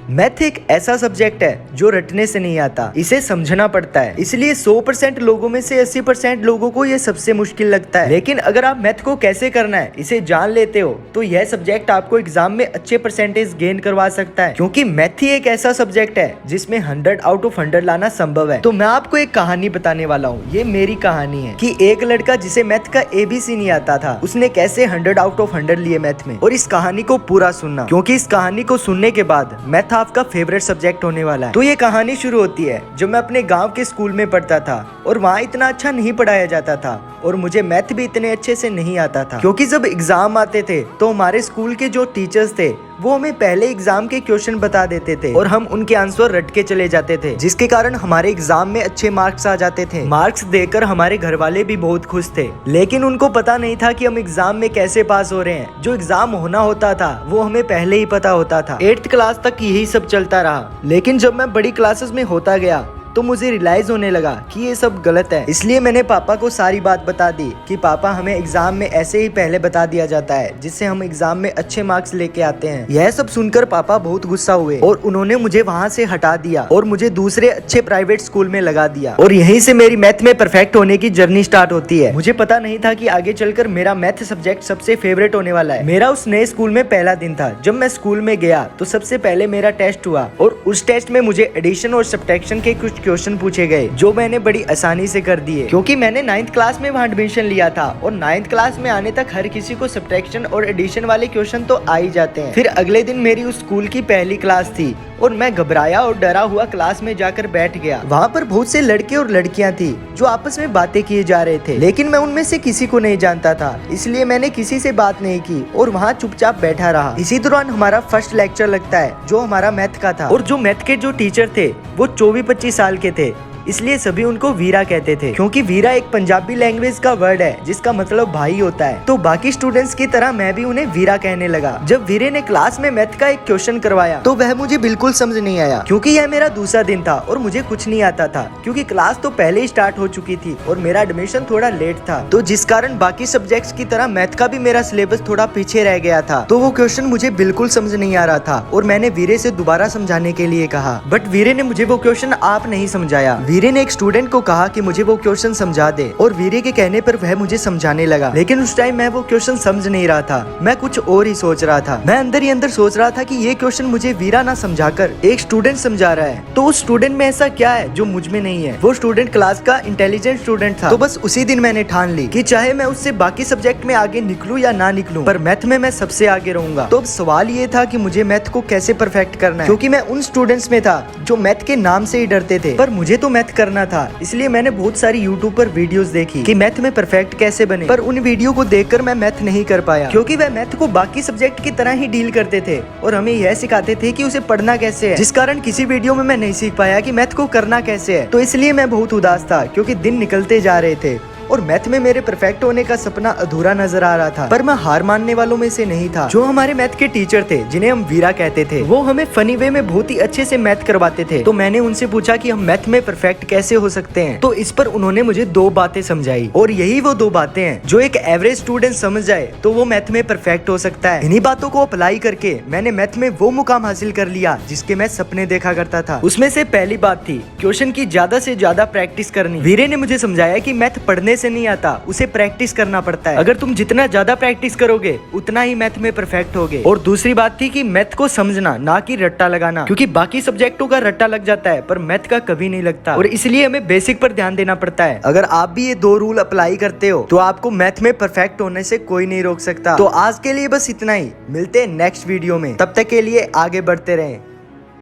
Math एक ऐसा subject है जो रटने से नहीं आता, इसे समझना पड़ता है। इसलिए 100% लोगों में से 80% लोगों को ये सबसे मुश्किल लगता है। लेकिन अगर आप मैथ को कैसे करना है इसे जान लेते हो तो यह सब्जेक्ट आपको एग्जाम में अच्छे परसेंटेज गेन करवा सकता है, क्योंकि मैथ ही एक ऐसा सब्जेक्ट है जिसमें 100 आउट ऑफ 100 लाना संभव है। तो मैं आपको एक कहानी बताने वाला हूँ। ये मेरी कहानी है कि एक लड़का जिसे मैथ का ABC नहीं आता था, उसने कैसे 100 आउट ऑफ 100 लिए मैथ में। और इस कहानी को पूरा सुनना, क्योंकि इस कहानी को सुनने के बाद मैथ आपका फेवरेट सब्जेक्ट होने वाला है। तो ये कहानी शुरू होती है जब मैं अपने गांव के स्कूल में पढ़ता था और वहाँ इतना अच्छा नहीं पढ़ाया जाता था और मुझे मैथ भी इतने अच्छे से नहीं आता था, क्योंकि जब एग्जाम आते थे तो हमारे स्कूल के जो टीचर्स थे वो हमें पहले एग्जाम के क्वेश्चन बता देते थे और हम उनके आंसर रट के चले जाते थे, जिसके कारण हमारे एग्जाम में अच्छे मार्क्स आ जाते थे। मार्क्स देकर हमारे घर वाले भी बहुत खुश थे, लेकिन उनको पता नहीं था कि हम एग्जाम में कैसे पास हो रहे हैं। जो एग्जाम होना होता था वो हमें पहले ही पता होता था। 8th क्लास तक यही सब चलता रहा, लेकिन जब मैं बड़ी क्लासेस में होता गया तो मुझे रियलाइज होने लगा कि ये सब गलत है। इसलिए मैंने पापा को सारी बात बता दी कि पापा हमें एग्जाम में ऐसे ही पहले बता दिया जाता है जिससे हम एग्जाम में अच्छे मार्क्स लेके आते हैं। यह सब सुनकर पापा बहुत गुस्सा हुए और उन्होंने मुझे वहाँ से हटा दिया और मुझे दूसरे अच्छे प्राइवेट स्कूल में लगा दिया। और यहीं से मेरी मैथ में परफेक्ट होने की जर्नी स्टार्ट होती है। मुझे पता नहीं था कि आगे चलकर मेरा मैथ सब्जेक्ट सबसे फेवरेट होने वाला है। मेरा उस नए स्कूल में पहला दिन था। जब मैं स्कूल में गया तो सबसे पहले मेरा टेस्ट हुआ और उस टेस्ट में मुझे एडिशन और सब्ट्रैक्शन के कुछ क्वेश्चन पूछे गए जो मैंने बड़ी आसानी से कर दिए, क्योंकि मैंने 9th क्लास में वहाँ एडमिशन लिया था और 9th क्लास में आने तक हर किसी को सब्ट्रैक्शन और एडिशन वाले क्वेश्चन तो आ ही जाते हैं। फिर अगले दिन मेरी उस स्कूल की पहली क्लास थी और मैं घबराया और डरा हुआ क्लास में जाकर बैठ गया। वहाँ पर बहुत से लड़के और लड़कियाँ थी जो आपस में बातें किए जा रहे थे, लेकिन मैं उनमें से किसी को नहीं जानता था, इसलिए मैंने किसी से बात नहीं की और वहाँ चुपचाप बैठा रहा। इसी दौरान हमारा फर्स्ट लेक्चर लगता है जो हमारा मैथ का था, और जो मैथ के जो टीचर थे वो 24-25 साल के थे, इसलिए सभी उनको वीरा कहते थे, क्योंकि वीरा एक पंजाबी लैंग्वेज का वर्ड है जिसका मतलब भाई होता है। तो बाकी स्टूडेंट्स की तरह मैं भी उन्हें वीरा कहने लगा। जब वीरे ने क्लास में मैथ का एक क्वेश्चन करवाया तो वह मुझे बिल्कुल समझ नहीं आया, क्योंकि यह मेरा दूसरा दिन था और मुझे कुछ नहीं आता था, क्योंकि क्लास तो पहले ही स्टार्ट हो चुकी थी और मेरा एडमिशन थोड़ा लेट था, तो जिस कारण बाकी सब्जेक्ट्स की तरह मैथ का भी मेरा सिलेबस थोड़ा पीछे रह गया था। तो वो क्वेश्चन मुझे बिल्कुल समझ नहीं आ रहा था और मैंने वीरे से दोबारा समझाने के लिए कहा, बट वीरे ने मुझे वो क्वेश्चन आप नहीं समझाया। वीरे ने एक स्टूडेंट को कहा कि मुझे वो क्वेश्चन समझा दे और वीरे के कहने पर वह मुझे समझाने लगा, लेकिन उस टाइम मैं वो क्वेश्चन समझ नहीं रहा था, मैं कुछ और ही सोच रहा था। मैं अंदर ही अंदर सोच रहा था कि ये क्वेश्चन मुझे वीरा ना समझाकर एक स्टूडेंट समझा रहा है, तो उस स्टूडेंट में ऐसा क्या है जो मुझ में नहीं है। वो स्टूडेंट क्लास का इंटेलिजेंट स्टूडेंट था। तो बस उसी दिन मैंने ठान ली कि चाहे मैं उससे बाकी सब्जेक्ट में आगे निकलूं या ना निकलूं, पर मैथ में मैं सबसे आगे रहूंगा। तो अब सवाल ये था कि मुझे मैथ को कैसे परफेक्ट करना है, क्योंकि मैं उन स्टूडेंट्स में था जो मैथ के नाम से ही डरते थे, पर मुझे तो मैथ करना था। इसलिए मैंने बहुत सारी यूट्यूब पर वीडियोस देखी कि मैथ में परफेक्ट कैसे बने, पर उन वीडियो को देखकर मैं मैथ नहीं कर पाया, क्योंकि वह मैथ को बाकी सब्जेक्ट की तरह ही डील करते थे और हमें यह सिखाते थे कि उसे पढ़ना कैसे है, जिस कारण किसी वीडियो में मैं नहीं सीख पाया कि मैथ को करना कैसे है। तो इसलिए मैं बहुत उदास था, क्योंकि दिन निकलते जा रहे थे और मैथ में मेरे परफेक्ट होने का सपना अधूरा नजर आ रहा था। पर मैं हार मानने वालों में से नहीं था। जो हमारे मैथ के टीचर थे जिन्हें हम वीरा कहते थे, वो हमें फनी वे में बहुत ही अच्छे से मैथ करवाते थे। तो मैंने उनसे पूछा कि हम मैथ में परफेक्ट कैसे हो सकते हैं, तो इस पर उन्होंने मुझे 2 बातें समझाई, और यही वो 2 बातें हैं जो एक एवरेज स्टूडेंट समझ जाए तो वो मैथ में परफेक्ट हो सकता है। इन्हीं बातों को अप्लाई करके मैंने मैथ में वो मुकाम हासिल कर लिया जिसके मैं सपने देखा करता था। उसमें से पहली बात थी क्वेश्चन की ज्यादा से ज्यादा प्रैक्टिस करनी। वीरे ने मुझे समझाया कि मैथ पढ़ने से नहीं आता, उसे प्रैक्टिस करना पड़ता है। अगर तुम जितना ज्यादा प्रैक्टिस करोगे उतना ही मैथ में परफेक्ट होगे। और दूसरी बात थी कि मैथ को समझना, ना कि रट्टा लगाना, क्योंकि बाकी सब्जेक्टों का रट्टा लग जाता है पर मैथ का कभी नहीं लगता, और इसलिए हमें बेसिक पर ध्यान देना पड़ता है। अगर आप भी ये 2 रूल अप्लाई करते हो तो आपको मैथ में परफेक्ट होने से कोई नहीं रोक सकता। तो आज के लिए बस इतना ही, मिलते हैं नेक्स्ट वीडियो में, तब तक के लिए आगे बढ़ते रहें।